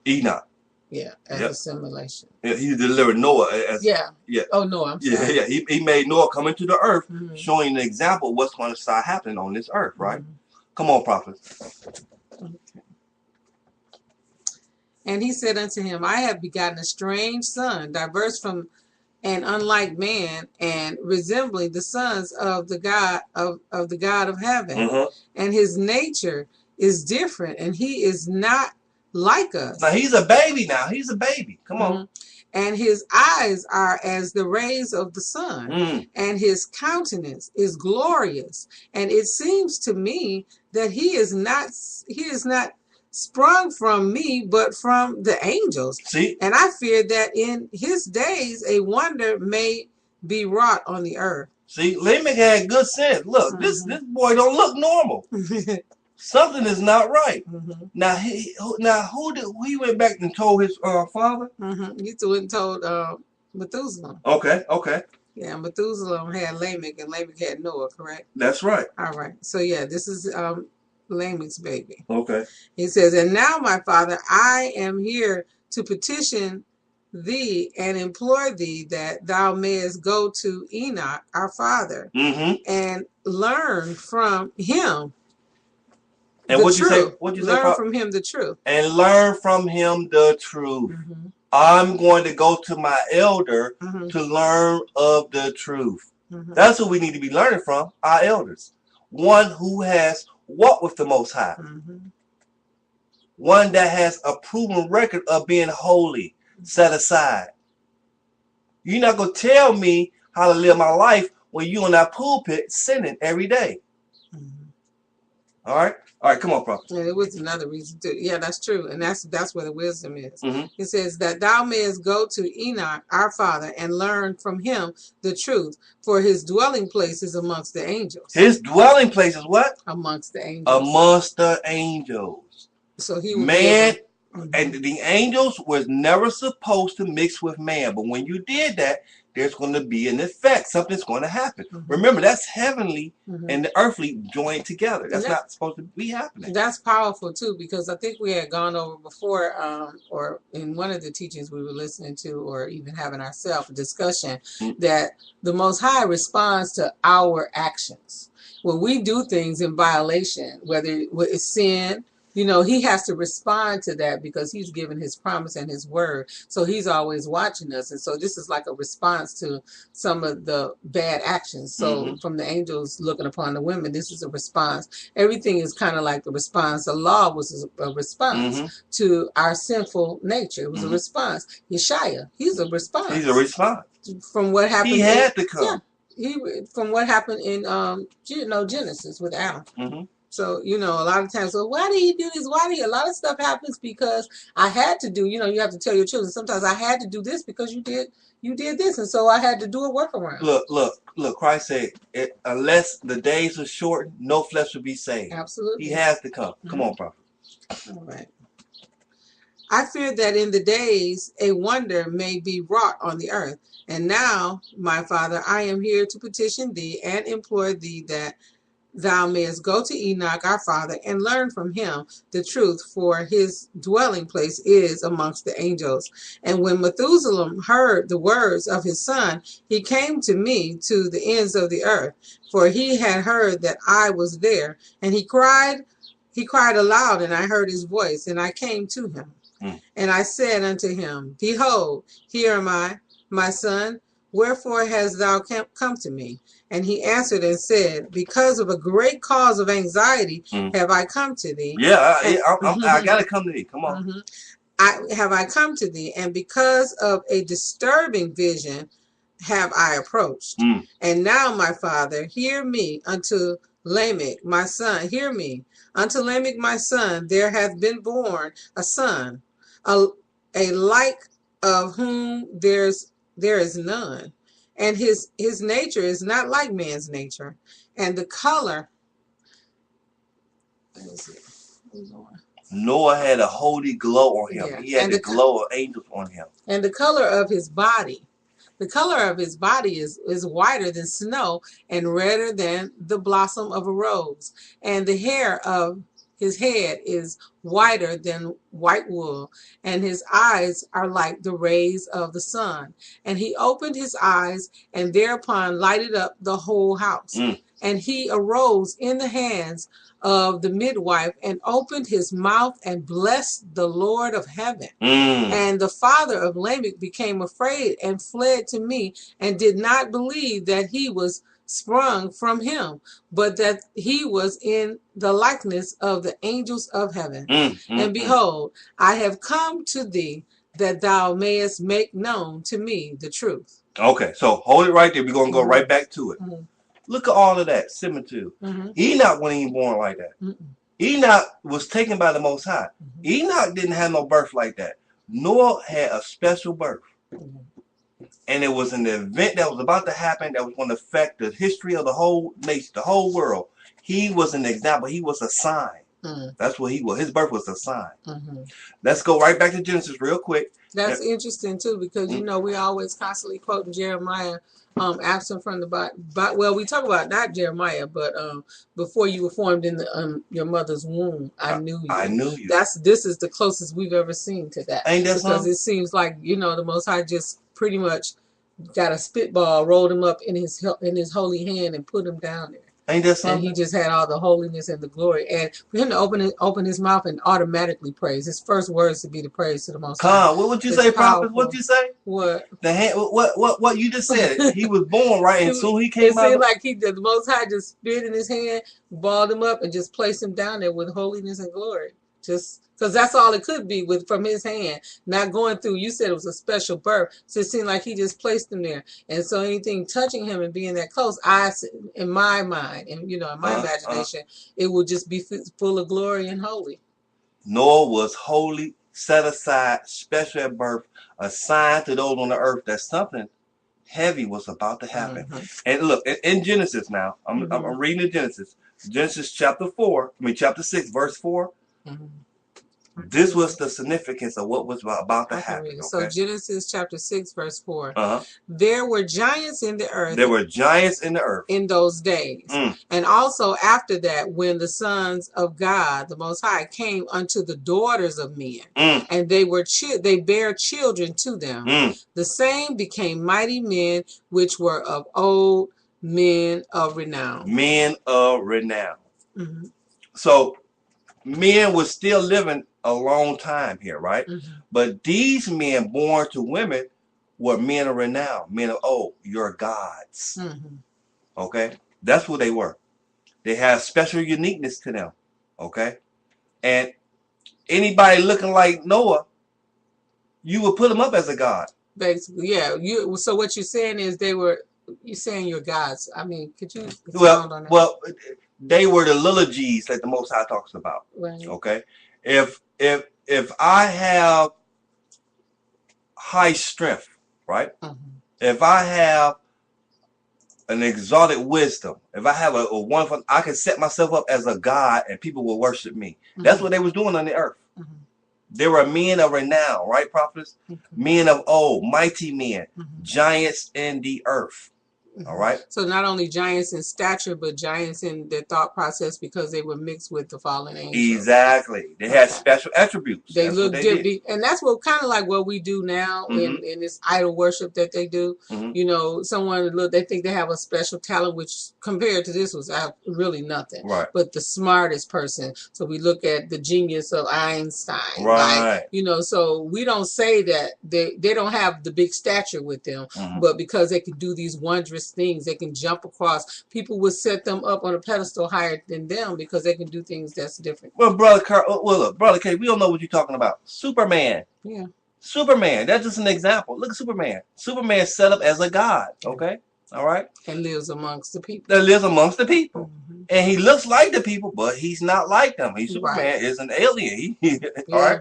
Enoch. Yeah, as a simulation. Yeah, he delivered Noah as yeah. Oh no, I'm sorry. Yeah. He made Noah come into the earth, showing the example of what's going to start happening on this earth, right? Come on, prophet. Okay. And he said unto him, I have begotten a strange son, diverse from and unlike man, and resembling the sons of the God of the God of heaven. And his nature is different, and he is not like us. Now he's a baby now. He's a baby. Come on. And his eyes are as the rays of the sun, and his countenance is glorious. And it seems to me that he is not sprung from me, but from the angels. See? And I fear that in his days a wonder may be wrought on the earth. See, Lamech had good sense. Look, this boy don't look normal. Something is not right. Now he went back and told his father? He went and told Methuselah. Okay. Yeah, Methuselah had Lamech and Lamech had Noah, correct? That's right. All right. So yeah, this is Lamech's baby. Okay. He says, and now, my father, I am here to petition thee and implore thee that thou mayest go to Enoch, our father, and learn from him. And what you say? Learn from him the truth. And learn from him the truth. I'm going to go to my elder to learn of the truth. That's what we need to be learning from, our elders. One who has walked with the Most High. One that has a proven record of being holy, set aside. You're not going to tell me how to live my life when you're in that pulpit sinning every day. All right? All right, come on, prophet. Yeah, it was another reason too. Yeah, that's true. And that's where the wisdom is. It says that thou mayest go to Enoch, our father, and learn from him the truth, for his dwelling place is amongst the angels. His dwelling place is what? Amongst the angels. Amongst the angels. So he was and the angels was never supposed to mix with man. But when you did that, there's going to be an effect. Something's going to happen. Remember, that's heavenly and the earthly joined together. That's not supposed to be happening. That's powerful, too, because I think we had gone over before, or in one of the teachings we were listening to, or even having ourselves a discussion, that the Most High responds to our actions. When we do things in violation, whether it's sin, you know, he has to respond to that because he's given his promise and his word. So he's always watching us. And so this is like a response to some of the bad actions. So from the angels looking upon the women, this is a response. Everything is kind of like the response. The law was a response to our sinful nature. It was a response. Yeshaya, he's a response. He's a response. From what happened. He had to come. Yeah, from what happened in Genesis with Adam. So, you know, a lot of times, so why do you do this? A lot of stuff happens because I had to do, you know, you have to tell your children, sometimes I had to do this because you did this. And so I had to do a workaround. Look, Christ said, unless the days are shortened, no flesh will be saved. Absolutely. He has to come. Come on, prophet. All right. I fear that in the days a wonder may be wrought on the earth. And now, my father, I am here to petition thee and implore thee that thou mayest go to Enoch, our father, and learn from him the truth, for his dwelling place is amongst the angels. And when Methuselah heard the words of his son, he came to me to the ends of the earth, for he had heard that I was there. And he cried aloud, and I heard his voice, and I came to him. And I said unto him, Behold, here am I, my son. Wherefore hast thou come to me? And he answered and said, Because of a great cause of anxiety have I come to thee. Yeah, I got to come to thee. Come on. I come to thee, and because of a disturbing vision have I approached. And now, my father, hear me unto Lamech, my son. Hear me. Unto Lamech, my son, there hath been born a son, a like of whom there is none. And his nature is not like man's nature. And the color, Noah had a holy glow on him. Yeah. He had the glow of angels on him. And the color of his body is whiter than snow and redder than the blossom of a rose. And the hair of His head is whiter than white wool, and his eyes are like the rays of the sun. And he opened his eyes, and thereupon lighted up the whole house. And he arose in the hands of the midwife and opened his mouth and blessed the Lord of heaven. And the father of Lamech became afraid and fled to me, and did not believe that he was sprung from him, but that he was in the likeness of the angels of heaven. And behold, I have come to thee, that thou mayest make known to me the truth. Okay, so hold it right there. We're going to go right back to it. Look at all of that similitude. Enoch wasn't even born like that. Enoch was taken by the Most High. Enoch didn't have no birth like that. Noah had a special birth. And it was an event that was about to happen that was going to affect the history of the whole nation, the whole world. He was an example. He was a sign. That's what he was. His birth was a sign. Let's go right back to Genesis real quick. That's interesting, too, because, you know, we always constantly quoting Jeremiah, absent from the Bible. Well, we talk about not Jeremiah, but before you were formed in the your mother's womb, I knew you. I knew you. This is the closest we've ever seen to that. Ain't that because something? It seems like, you know, the Most High just pretty much got a spitball, rolled him up in his holy hand, and put him down there. Ain't that something? And he just had all the holiness and the glory. And for him to open his mouth and automatically praise, his first words to be the praise to the Most High. What would you say, prophet? What'd you say? What? The hand. What you just said? He was born right, and soon he came out. It seemed like the Most High just spit in his hand, balled him up, and just placed him down there with holiness and glory. Just because that's all it could be from his hand, not going through. You said it was a special birth, so it seemed like he just placed him there. And so anything touching him and being that close, in my mind, and you know, in my imagination, it would just be full of glory and holy. Noah was holy, set aside, special at birth, a sign to those on the earth that something heavy was about to happen. And look, in Genesis now, I'm reading in Genesis chapter 6, verse 4. This was the significance of what was about to happen. Okay? So Genesis chapter 6, verse 4. There were giants in the earth. There were giants in the earth in those days. And also after that, when the sons of God, the Most High, came unto the daughters of men, and they bare children to them. The same became mighty men, which were of old, men of renown. Men of renown. So men were still living a long time here, right? But these men born to women were men of renown, men of old, your gods. Okay? That's what they were. They had special uniqueness to them. Okay? And anybody looking like Noah, you would put them up as a god. Basically, yeah. So what you're saying is you're saying your gods. I mean, could you expound on that? Well, they were the little G's that the Most High talks about. Right. Okay? If I have high strength, right? If I have an exalted wisdom, if I have a wonderful, I can set myself up as a god and people will worship me. That's what they was doing on the earth. They were men of renown, right, prophets? Men of old, mighty men, giants in the earth. All right. So not only giants in stature, but giants in their thought process, because they were mixed with the fallen angels. Exactly. They had special attributes. They look different, and that's what kind of like what we do now in this idol worship that they do. You know, they think they have a special talent, which compared to this was really nothing. Right. But the smartest person. So we look at the genius of Einstein. Right. Like, you know, so we don't say that they don't have the big stature with them, but because they can do these wondrous things, they can jump across. People would set them up on a pedestal higher than them because they can do things that's different. Well, brother K, we don't know what you're talking about. Superman. Yeah. Superman. That's just an example. Look at Superman. Superman set up as a god. Okay. All right. And lives amongst the people. That lives amongst the people. And he looks like the people, but he's not like them. Superman is an alien. All right.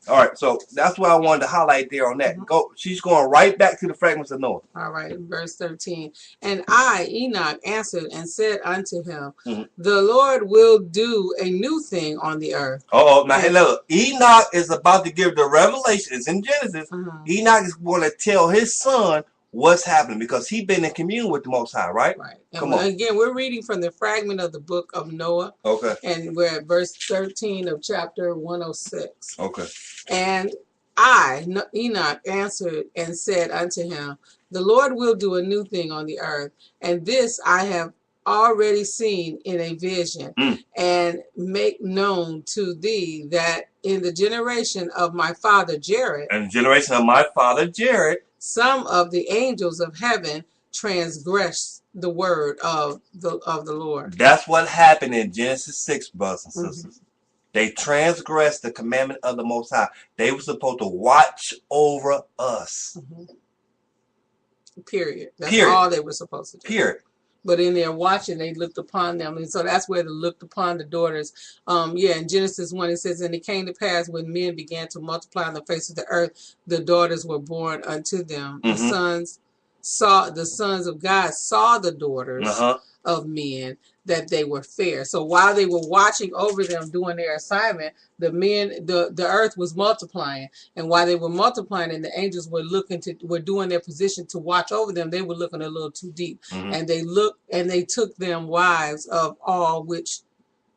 All right. So that's what I wanted to highlight there on that. She's going right back to the fragments of Noah. All right. Verse 13. And I, Enoch, answered and said unto him, the Lord will do a new thing on the earth. Now look, Enoch is about to give the revelation. It's in Genesis. Enoch is going to tell his son what's happening because he been in communion with the Most High, right? Right. And Come on. again, we're reading from the fragment of the book of Noah. Okay. And we're at verse 13 of chapter 106. Okay. And I, Enoch, answered and said unto him, the Lord will do a new thing on the earth, and this I have already seen in a vision, and make known to thee that in the generation of my father Jared, some of the angels of heaven transgressed the word of the Lord. That's what happened in Genesis 6, brothers and sisters. They transgressed the commandment of the Most High. They were supposed to watch over us. Period. That's all they were supposed to do. Period. But in their watching, they looked upon them. And so that's where they looked upon the daughters. In Genesis 1, it says, and it came to pass when men began to multiply on the face of the earth, the daughters were born unto them. The sons of God saw the daughters of men, that they were fair. So while they were watching over them doing their assignment, the earth was multiplying. And while they were multiplying and the angels were doing their position to watch over them, they were looking a little too deep. And they took them wives of all which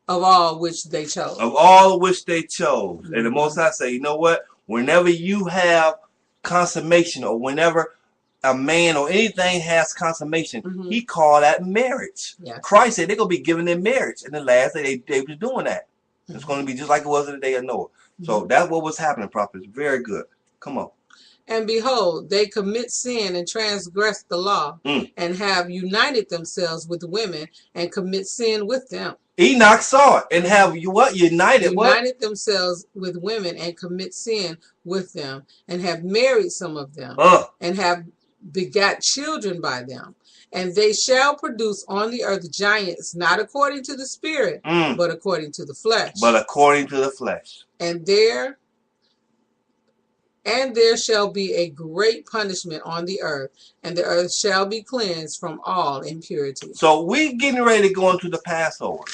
they chose. Of all which they chose. And the Most High say, you know what? Whenever you have consummation, or whenever a man or anything has consummation, he called that marriage. Yes. Christ said they're going to be given in marriage. In the last day, they were doing that. It's going to be just like it was in the day of Noah. So that's what was happening, prophets. Very good. Come on. And behold, they commit sin and transgress the law, and have united themselves with women and commit sin with them. Enoch saw it and have united themselves with women and commit sin with them, and have married some of them, and have begat children by them. And they shall produce on the earth giants, not according to the spirit, but according to the flesh. And there shall be a great punishment on the earth, and the earth shall be cleansed from all impurity. So we getting ready to go into the Passover.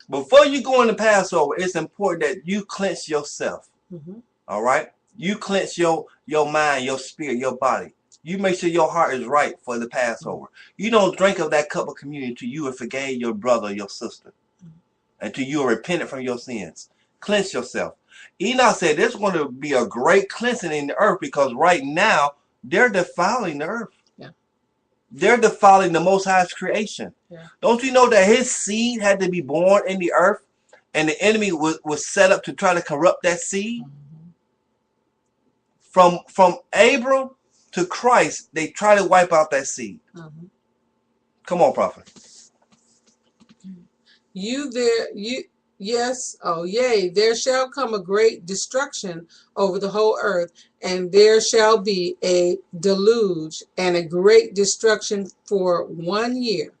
Before you go into Passover, it's important that you cleanse yourself. All right? You cleanse your mind, your spirit, your body. You make sure your heart is right for the Passover. You don't drink of that cup of communion until you have forgave your brother or your sister. Until you are repentant from your sins. Cleanse yourself. Enoch said there's going to be a great cleansing in the earth because right now they're defiling the earth. They're defiling the Most High's creation. Don't you know that his seed had to be born in the earth and the enemy was set up to try to corrupt that seed? From Abram to Christ, they try to wipe out that seed. Come on, prophet. There shall come a great destruction over the whole earth, and there shall be a deluge and a great destruction for 1 year.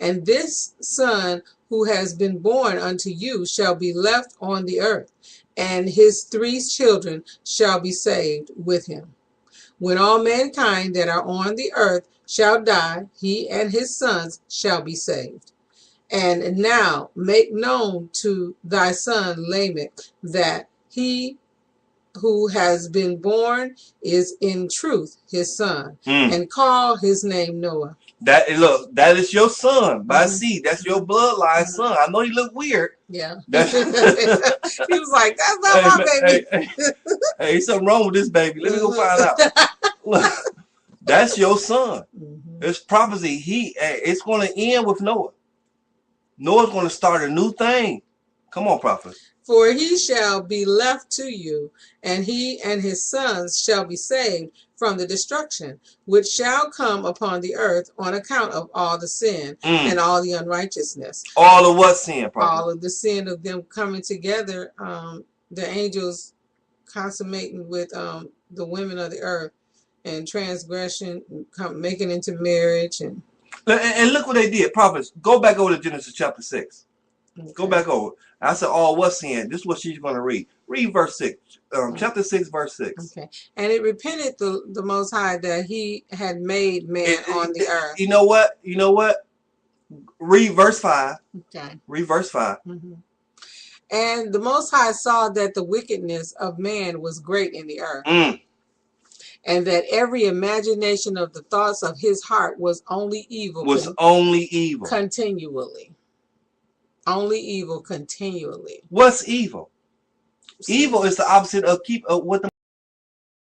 And this son who has been born unto you shall be left on the earth, and his 3 children shall be saved with him. When all mankind that are on the earth shall die, he and his sons shall be saved. And now make known to thy son Lamech that he who has been born is in truth his son, and call his name Noah. That is your son by seed. That's your bloodline son. I know he look weird. Yeah. He was like, that's not my baby. Hey, something wrong with this baby. Let me go find out. Look, that's your son. It's prophecy. It's going to end with Noah. Noah's going to start a new thing. Come on, prophet. For he shall be left to you, and he and his sons shall be saved from the destruction, which shall come upon the earth on account of all the sin and all the unrighteousness. All of what sin, prophet? All of the sin of them coming together, the angels consummating with the women of the earth, and transgression, making into marriage. And look what they did, prophets. Go back over to Genesis chapter 6. Okay. Go back over. I said, all what sin? This is what she's going to read. Read verse 6. Chapter 6, verse 6. Okay. And it repented the Most High that he had made man on the earth. You know what? Read verse 5. Okay. Read verse 5. And the Most High saw that the wickedness of man was great in the earth, and that every imagination of the thoughts of his heart was only evil. Only evil. Continually. Only evil continually. What's evil? Evil is the opposite of what the